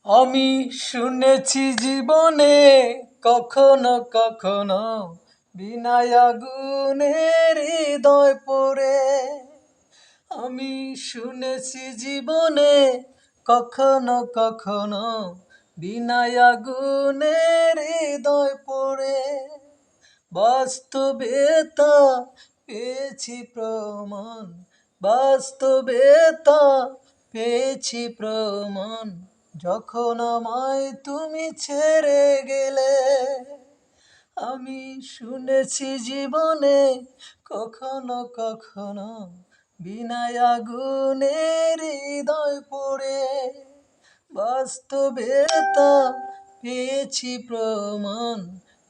আমি শুনেছি জীবনে কখনো কখনো বিনা আগুনের হৃদয় পড়ে। আমি শুনেছি জীবনে কখনো কখনো বিনা আগুনের হৃদয় পড়ে। বাস্তবে তা পেয়েছি প্রমাণ, বাস্তবে তা পেয়েছি প্রমাণ, যখন আমায় তুমি ছেড়ে গেলে। আমি শুনেছি জীবনে কখনো কখনো বিনা আগুনের হৃদয় পড়ে। বাস্তবে তা পেয়েছি প্রমাণ,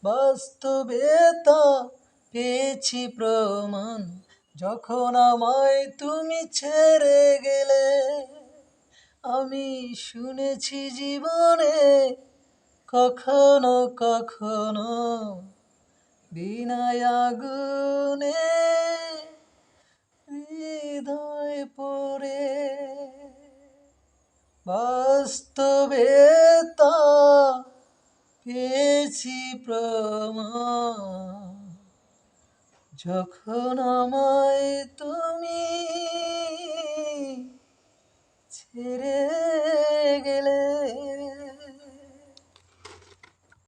বাস্তবে তা পেয়েছি প্রমাণ, যখন আমায় তুমি ছেড়ে গেলে। আমি শুনেছি জীবনে কখনো কখনো বিনা আগুনে হৃদয় পড়ে। বাস্তবে তা পেয়েছি প্রমাণ, যখন আমায়